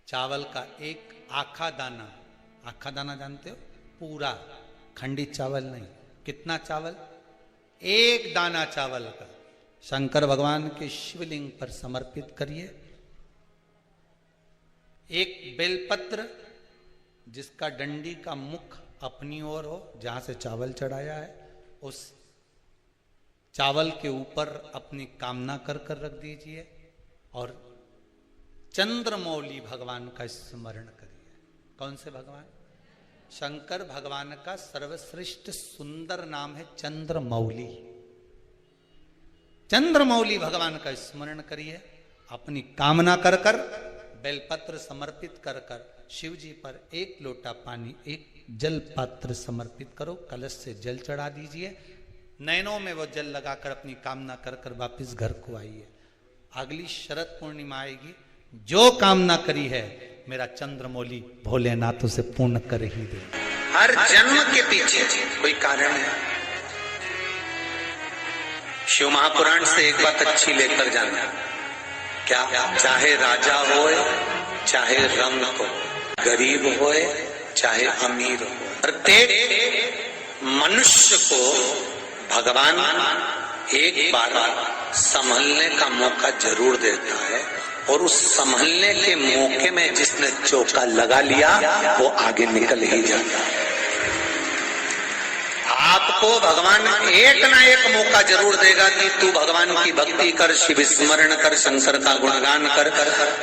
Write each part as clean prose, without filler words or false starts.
चावल का एक आखा दाना जानते हो, पूरा खंडित चावल नहीं, कितना चावल, एक दाना चावल का शंकर भगवान के शिवलिंग पर समर्पित करिए। एक बेलपत्र जिसका डंडी का मुख अपनी ओर हो, जहां से चावल चढ़ाया है, उस चावल के ऊपर अपनी कामना कर कर रख दीजिए और चंद्रमौली भगवान का स्मरण करिए। कौन से भगवान? शंकर भगवान का सर्वश्रेष्ठ सुंदर नाम है चंद्रमौली। चंद्रमौली भगवान का स्मरण करिए, अपनी कामना कर कर बेलपत्र समर्पित कर कर शिव जी पर एक लोटा पानी, एक जल पात्र समर्पित करो, कलश से जल चढ़ा दीजिए, नैनों में वो जल लगाकर अपनी कामना कर कर वापिस घर को आइए। अगली शरद पूर्णिमा आएगी, जो कामना करी है मेरा चंद्रमौली भोलेनाथ उसे पूर्ण कर ही दे। हर जन्म के पीछे कोई कारण है। शिव महापुराण से एक बात अच्छी लेकर जाना, क्या? चाहे राजा होए चाहे रंग हो, गरीब होए चाहे अमीर हो, प्रत्येक मनुष्य को भगवान एक बार संभलने का मौका जरूर देता है, और उस संभलने के मौके में जिसने चौका लगा लिया वो आगे निकल ही जाता है। आपको भगवान एक ना एक मौका जरूर देगा कि तू भगवान की भक्ति कर, शिव स्मरण कर, शंकर का गुणगान कर,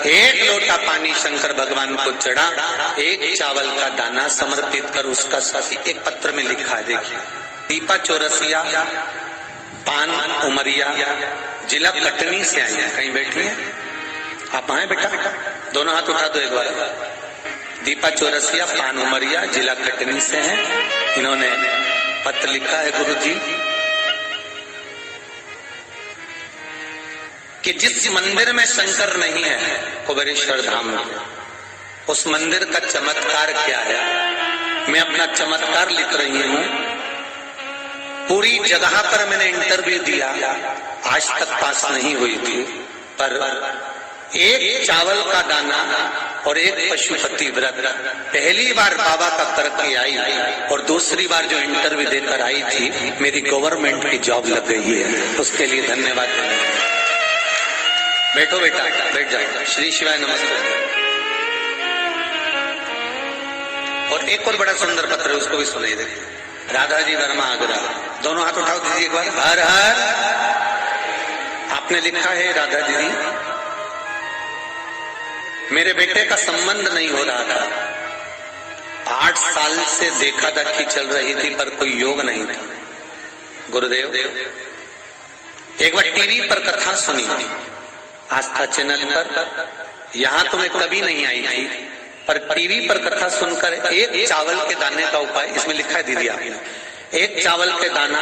एक लोटा पानी शंकर भगवान को चढ़ा, एक चावल का दाना समर्पित कर। उसका साथी एक पत्र में लिखा है, देखिए, दीपा चौरसिया, पान उमरिया, जिला कटनी से आई है। कहीं बैठी है आप? आए बेटा, दोनों हाथ उठा दो एक बार। दीपा चौरसिया, पान उमरिया, जिला कटनी से हैं। इन्होंने पत्र लिखा है, गुरु जी, कि जिस मंदिर में शंकर नहीं है, कुबेरेश्वर धाम में, उस मंदिर का चमत्कार क्या है? मैं अपना चमत्कार लिख रही हूं। पूरी जगह पर मैंने इंटरव्यू दिया, आज तक पास नहीं हुई थी, पर एक चावल का दाना और एक पशुपति व्रत, पहली बार बाबा का करके आई और दूसरी बार जो इंटरव्यू देकर आई थी, मेरी गवर्नमेंट की जॉब लग गई है, उसके लिए धन्यवाद। बैठो बेटा, बैठ जाओ। श्री शिवाय नमस्ते। और एक और बड़ा सुंदर पत्र है, उसको भी सुनाई दे। राधा जी वर्मा आगरा, दोनों हाथ उठाओ दीजिए एक बार। हर हर। आपने लिखा है, राधा दीदी, मेरे बेटे का संबंध नहीं हो रहा था, 8 साल से देखा देखी चल रही थी, पर कोई योग नहीं था। गुरुदेव, एक बार टीवी पर कथा सुनी, आस्था चैनल पर, यहां तो मैं कभी नहीं आई थी, पर टीवी पर कथा सुनकर एक चावल के दाने का उपाय, इसमें लिखा है दीदी आपने, एक चावल के दाना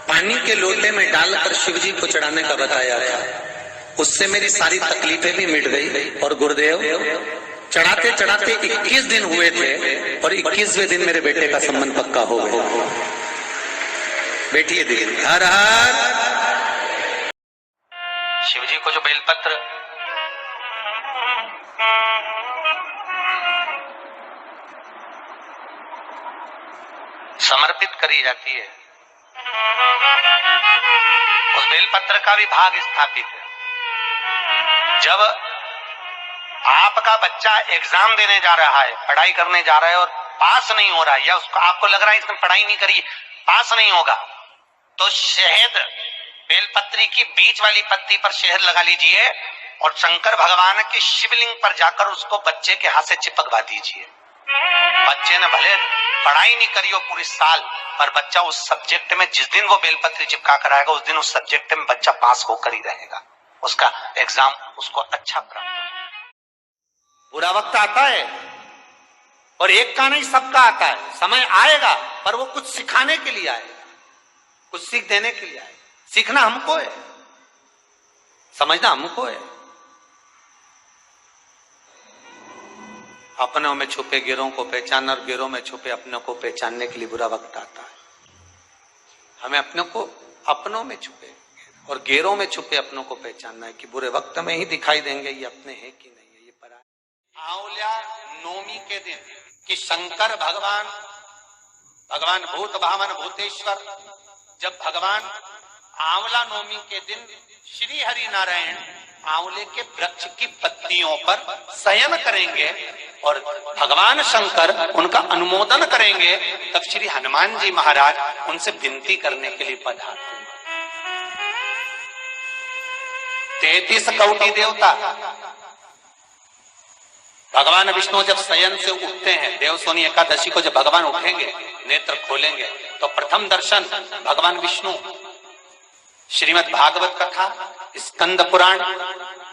पानी के लोटे में डालकर शिव जी को चढ़ाने का बताया था। उससे मेरी सारी तकलीफें भी मिट गई। और गुरुदेव, चढ़ाते चढ़ाते 21 दिन हुए थे और 21वें दिन मेरे बेटे का संबंध पक्का हो गया। बैठिए दीदी। हर हर। शिव जी को जो बेलपत्र समर्पित करी जाती है, उस बेलपत्र का भी भाग स्थापित है। जब आपका बच्चा एग्जाम देने जा रहा है, पढ़ाई करने जा रहा है और पास नहीं हो रहा है, या उसको आपको लग रहा है इसने पढ़ाई नहीं करी, पास नहीं होगा, तो शहद, बेलपत्री की बीच वाली पत्ती पर शहद लगा लीजिए और शंकर भगवान के शिवलिंग पर जाकर उसको बच्चे के हाथ से चिपकवा दीजिए। बच्चे ने भले पढ़ाई नहीं करी हो पूरी साल, पर बच्चा उस सब्जेक्ट में जिस दिन वो बेलपत्री चिपका कर आएगा, उस दिन उस सब्जेक्ट में बच्चा पास होकर ही रहेगा, उसका एग्जाम उसको अच्छा प्राप्त होगा। बुरा वक्त आता है और एक का नहीं सबका आता है, समय आएगा, पर वो कुछ सिखाने के लिए आएगा, कुछ सीख देने के लिए आएगा। सीखना हमको है, समझना हमको है। अपनों में छुपे गिरों को पहचानना और गिरों में छुपे अपनों को पहचानने के लिए बुरा वक्त आता है। हमें अपनों में छुपे और गेरों में छुपे अपनों को पहचानना है कि बुरे वक्त में ही दिखाई देंगे ये अपने हैं कि नहीं है, ये पराये। आंवला नवमी के दिन कि शंकर भगवान भूत भावन भूतेश्वर जब भगवान आंवला नवमी के दिन श्री हरि नारायण आंवले के वृक्ष की पत्तियों पर शयन करेंगे और भगवान शंकर उनका अनुमोदन करेंगे, तब श्री हनुमान जी महाराज उनसे विनती करने के लिए पधारते हैं। 33 कोटि देवता भगवान विष्णु जब शयन से उठते हैं, देवसोनी एकादशी को जब भगवान उठेंगे, नेत्र खोलेंगे, तो प्रथम दर्शन भगवान विष्णु श्रीमद् भागवत कथा, स्कंद पुराण,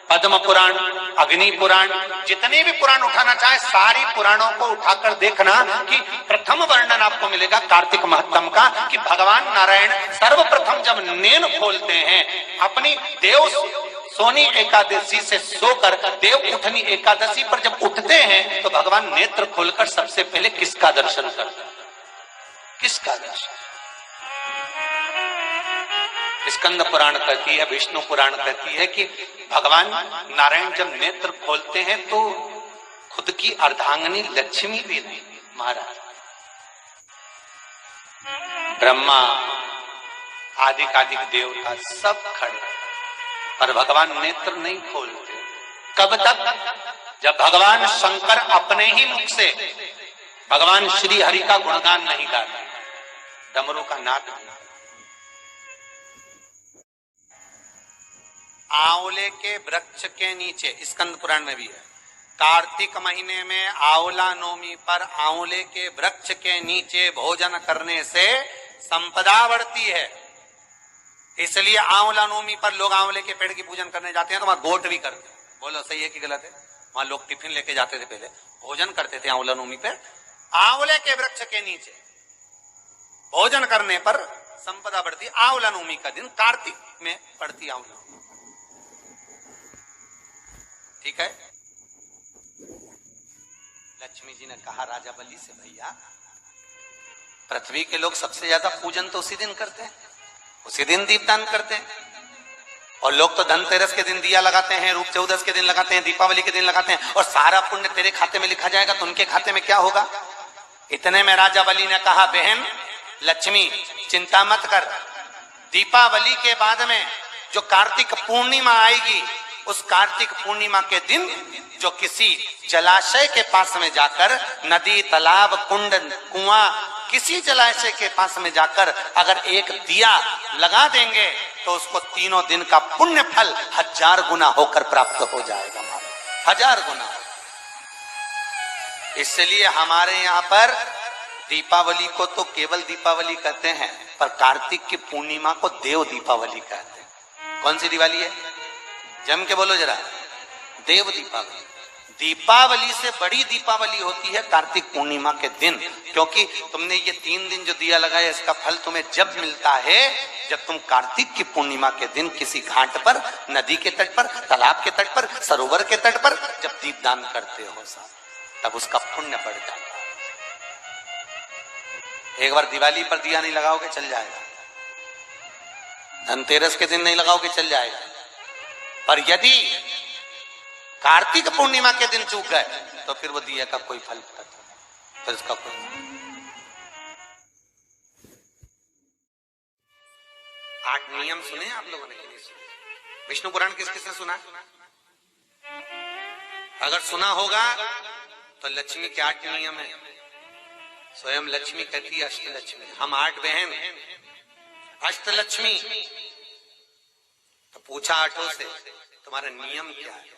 पद्म पुराण, अग्नि पुराण, जितने भी पुराण उठाना चाहे सारी पुराणों को उठाकर देखना कि प्रथम वर्णन आपको मिलेगा कार्तिक महत्तम का कि भगवान नारायण सर्वप्रथम जब नेन खोलते हैं अपनी देव सोनी एकादशी से सोकर देव उठनी एकादशी पर जब उठते हैं तो भगवान नेत्र खोलकर सबसे पहले किसका दर्शन करते हैं? किसका दर्शन? स्कंद पुराण कहती है, विष्णु पुराण कहती है कि भगवान नारायण जब नेत्र खोलते हैं तो खुद की अर्धांगिनी लक्ष्मी भी नहीं, महाराज ब्रह्मा आदिकादिक देवता सब खड़े, पर भगवान नेत्र नहीं खोलते। कब तक? जब भगवान शंकर अपने ही मुख से भगवान श्री हरि का गुणगान नहीं गाते, डमरू का नाद नहीं। आंवले के वृक्ष के नीचे, स्कंद पुराण में भी है, कार्तिक महीने में आंवला नवमी पर आंवले के वृक्ष के नीचे भोजन करने से संपदा बढ़ती है। इसलिए आंवला नवमी पर लोग आंवले के पेड़ की पूजन करने जाते हैं तो वहां गोट भी करते हैं। बोलो सही है कि गलत है? वहां लोग टिफिन लेके जाते थे, पहले भोजन करते थे आंवला नवमी पे, आंवले के वृक्ष के नीचे भोजन करने पर संपदा बढ़ती। आंवला नवमी का दिन कार्तिक में पड़ती आंवला, ठीक है। लक्ष्मी जी ने कहा राजा बलि से, भैया पृथ्वी के लोग सबसे ज्यादा पूजन तो उसी दिन करते हैं, उसी दिन दीपदान करते हैं, और लोग तो धनतेरस के दिन दिया लगाते हैं, रूप चौदस के दिन लगाते हैं, दीपावली के दिन लगाते हैं, और सारा पुण्य तेरे खाते में लिखा जाएगा तो उनके खाते में क्या होगा? इतने में राजा बलि ने कहा, बहन लक्ष्मी चिंता मत कर, दीपावली के बाद में जो कार्तिक पूर्णिमा आएगी, उस कार्तिक पूर्णिमा के दिन जो किसी जलाशय के पास में जाकर, नदी तालाब कुंड कुआं किसी जलाशय के पास में जाकर अगर एक दिया लगा देंगे तो उसको तीनों दिन का पुण्य फल 1000 गुना होकर प्राप्त हो जाएगा, 1000 गुना। इसलिए हमारे यहाँ पर दीपावली को तो केवल दीपावली कहते हैं, पर कार्तिक की पूर्णिमा को देव दीपावली कहते हैं। कौन सी दिवाली है? जम के बोलो जरा, देव दीपावली। दीपावली से बड़ी दीपावली होती है कार्तिक पूर्णिमा के दिन, क्योंकि तुमने ये 3 दिन जो दिया लगाया इसका फल तुम्हें जब मिलता है जब तुम कार्तिक की पूर्णिमा के दिन किसी घाट पर, नदी के तट पर, तालाब के तट पर, सरोवर के तट पर जब दीपदान करते हो साहब, तब उसका पुण्य बढ़ जाता है। एक बार दिवाली पर दिया नहीं लगाओगे चल जाएगा, धनतेरस के दिन नहीं लगाओगे चल जाएगा, पर यदि कार्तिक पूर्णिमा के दिन चूक गए तो फिर वो दिया का कोई फल नहीं, फिर इसका कोई। आठ नियम सुने आप लोगों ने? विष्णु पुराण किस किसने सुना? अगर सुना होगा तो लक्ष्मी के 8 नियम है। स्वयं लक्ष्मी कहती है अष्टलक्ष्मी, हम 8 बहन अष्टलक्ष्मी। तो पूछा 8 से तुम्हारा नियम क्या है?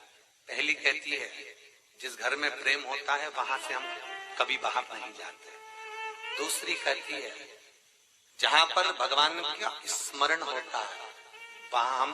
पहली कहती है जिस घर में प्रेम होता है वहां से हम कभी बाहर नहीं जाते। दूसरी कहती है जहां पर भगवान का स्मरण होता है वहां हम